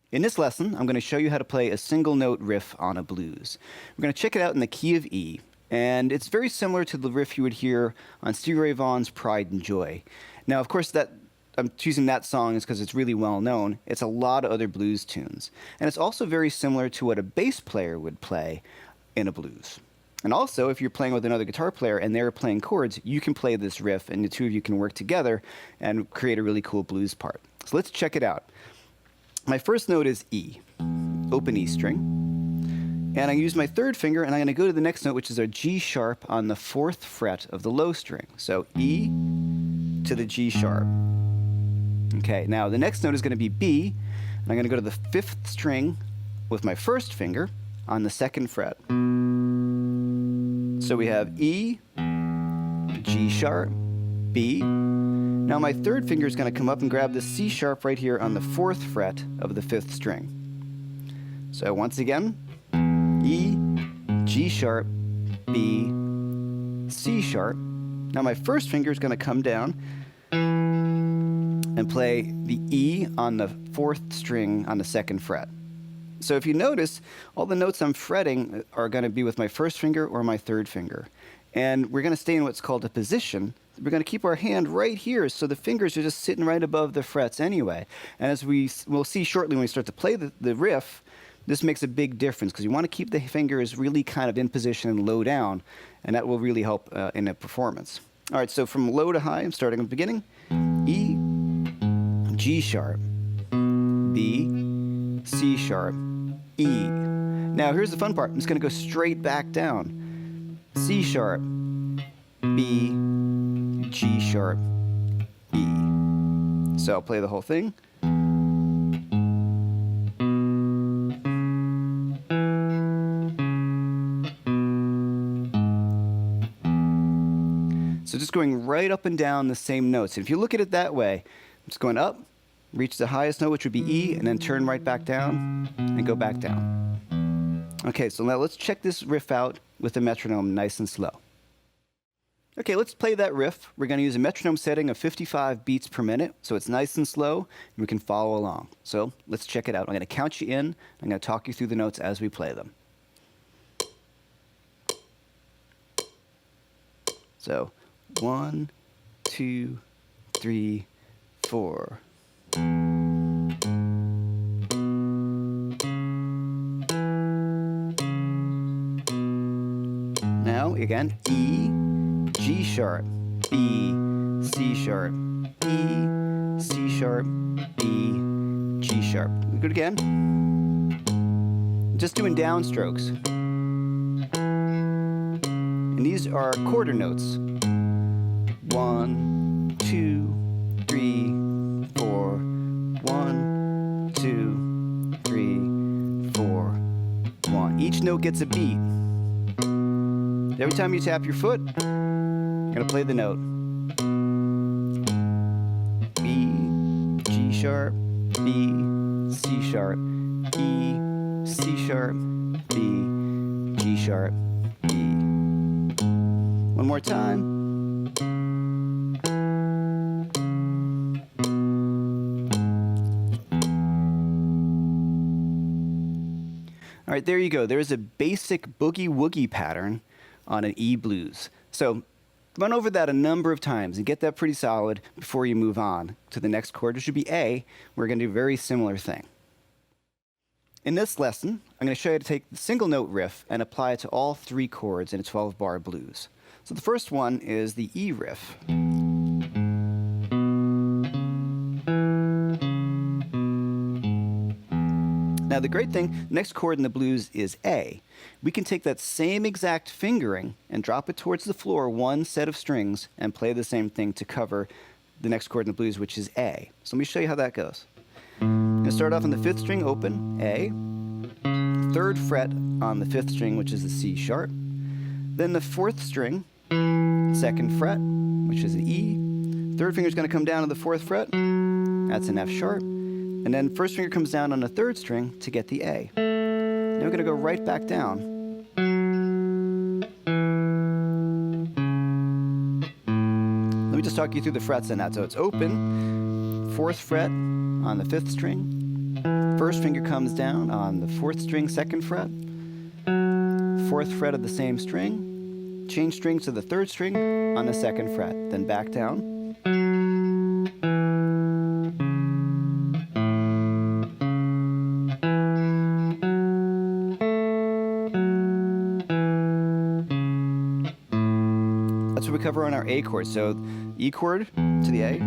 In this lesson, I'm going to show you how to play a single note riff on a blues. We're going to check it out in the key of E, and it's very similar to the riff you would hear on Stevie Ray Vaughan's Pride and Joy. Now, of course, I'm choosing that song is because it's really well known. It's a lot of other blues tunes. And it's also very similar to what a bass player would play in a blues. And also, if you're playing with another guitar player and they're playing chords, you can play this riff and the two of you can work together and create a really cool blues part. So let's check it out. My first note is E, open E string. And I use my third finger and I'm going to go to the next note, which is a G sharp on the 4th fret of the low string. So E to the G sharp. Okay, now the next note is going to be B, and I'm going to go to the 5th string with my first finger on the 2nd fret. So we have E, G sharp, B. Now my third finger is going to come up and grab the C sharp right here on the 4th fret of the 5th string. So once again, E, G sharp, B, C sharp. Now my first finger is going to come down and play the E on the 4th string on the 2nd fret. So if you notice, all the notes I'm fretting are going to be with my first finger or my third finger. And we're going to stay in what's called a position. We're going to keep our hand right here, so the fingers are just sitting right above the frets anyway. And as we'll see shortly when we start to play the riff, this makes a big difference because you want to keep the fingers really kind of in position and low down, and that will really help in a performance. All right, so from low to high, I'm starting at the beginning. E, G sharp, B, C sharp, E. Now here's the fun part. I'm just going to go straight back down. C sharp, B, G sharp, E. So I'll play the whole thing. So just going right up and down the same notes. And if you look at it that way, I'm just going up, reach the highest note, which would be E, and then turn right back down and go back down. Okay, so now let's check this riff out with the metronome nice and slow. Okay, let's play that riff. We're going to use a metronome setting of 55 beats per minute, so it's nice and slow, and we can follow along. So let's check it out. I'm going to count you in. I'm going to talk you through the notes as we play them. So 1, 2, 3, 4. Now again, E, G sharp, B, C sharp, E, C sharp, B, G sharp. We go again. Just doing downstrokes. And these are quarter notes. 1, 2, 3, 4. 1, 2, 3, 4, 1. Each note gets a beat. Every time you tap your foot, you're going to play the note. B, G sharp, B, C sharp, E, C sharp, B, G sharp, E. One more time. All right, there you go. There's a basic boogie-woogie pattern on an E blues. So run over that a number of times and get that pretty solid before you move on to the next chord, which should be A. We're going to do a very similar thing. In this lesson, I'm going to show you how to take the single note riff and apply it to all 3 chords in a 12-bar blues. So the first one is the E riff. Now the great thing, the next chord in the blues is A. We can take that same exact fingering and drop it towards the floor, one set of strings, and play the same thing to cover the next chord in the blues, which is A. So let me show you how that goes. I'm going to start off on the 5th string open, A. 3rd fret on the 5th string, which is the C sharp. Then the 4th string, 2nd fret, which is the E. 3rd finger is going to come down to the 4th fret. That's an F sharp. And then 1st finger comes down on the 3rd string to get the A. Now we're going to go right back down. Let me just talk you through the frets in that. So it's open, 4th fret on the 5th string, First finger comes down on the 4th string, 2nd fret, 4th fret of the same string, change strings to the 3rd string on the 2nd fret, then back down. That's what we cover on our A chord. So E chord to the A.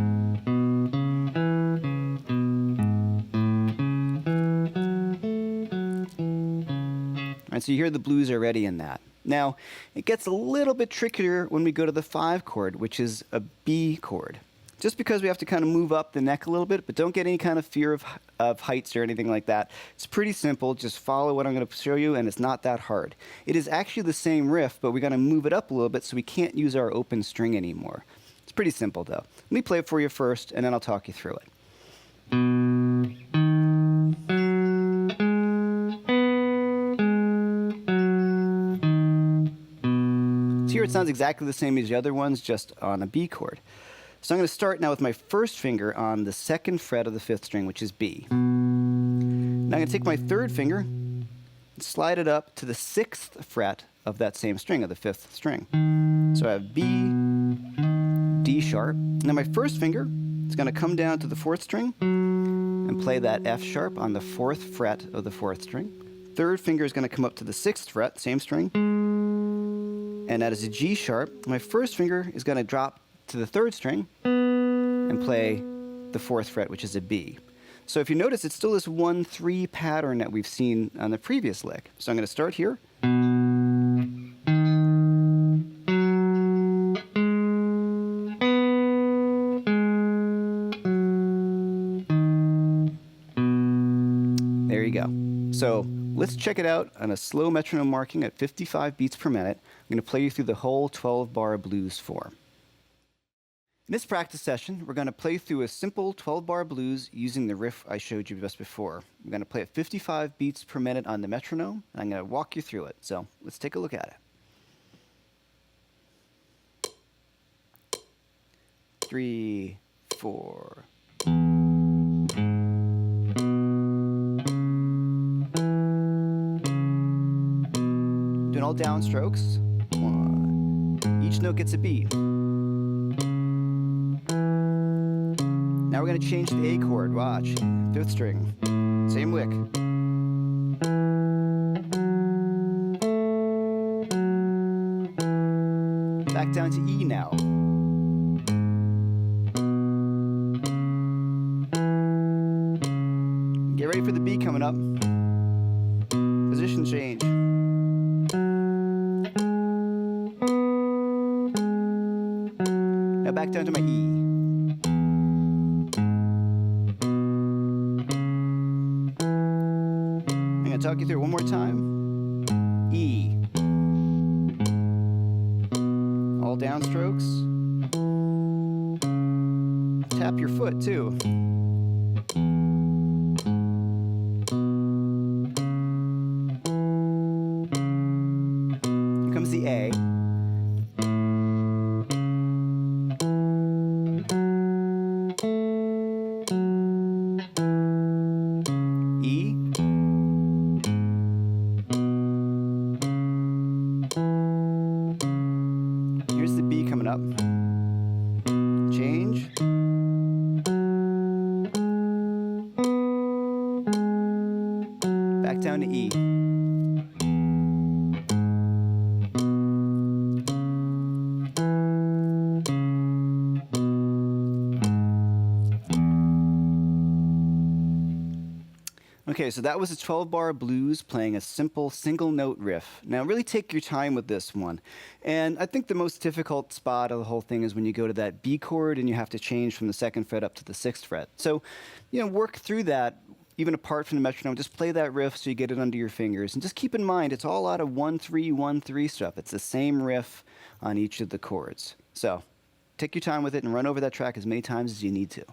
Alright, so you hear the blues already in that. Now, it gets a little bit trickier when we go to the 5 chord, which is a B chord. Just because we have to kind of move up the neck a little bit, but don't get any kind of fear of heights or anything like that. It's pretty simple. Just follow what I'm going to show you, and it's not that hard. It is actually the same riff, but we're going to move it up a little bit so we can't use our open string anymore. It's pretty simple, though. Let me play it for you first, and then I'll talk you through it. So here it sounds exactly the same as the other ones, just on a B chord. So I'm going to start now with my first finger on the 2nd fret of the 5th string, which is B. Now I'm going to take my 3rd finger and slide it up to the 6th fret of that same string, of the 5th string. So I have B, D sharp. Now my first finger is going to come down to the 4th string and play that F sharp on the 4th fret of the 4th string. 3rd finger is going to come up to the 6th fret, same string, and that is a G sharp. My first finger is going to drop to the 3rd string and play the 4th fret, which is a B. So if you notice, it's still this 1-3 pattern that we've seen on the previous lick. So I'm going to start here. There you go. So let's check it out on a slow metronome marking at 55 beats per minute. I'm going to play you through the whole 12-bar blues form. In this practice session, we're going to play through a simple 12-bar blues using the riff I showed you just before. I'm going to play at 55 beats per minute on the metronome, and I'm going to walk you through it. So let's take a look at it. 3, 4. Doing all downstrokes. 1. Each note gets a beat. Now we're going to change the A chord. Watch. 5th string. Same lick. Back down to E now. Get ready for the B coming up. Position change. Now back down to my E. Talk you through it one more time. E. All downstrokes. Tap your foot too. Here comes the A. E. Here's the B coming up. Change. Back down to E. Okay, so that was a 12-bar blues playing a simple single-note riff. Now, really take your time with this one. And I think the most difficult spot of the whole thing is when you go to that B chord and you have to change from the 2nd fret up to the 6th fret. So, work through that, even apart from the metronome. Just play that riff so you get it under your fingers. And just keep in mind, it's all out of 1-3, 1-3 stuff. It's the same riff on each of the chords. So, take your time with it and run over that track as many times as you need to.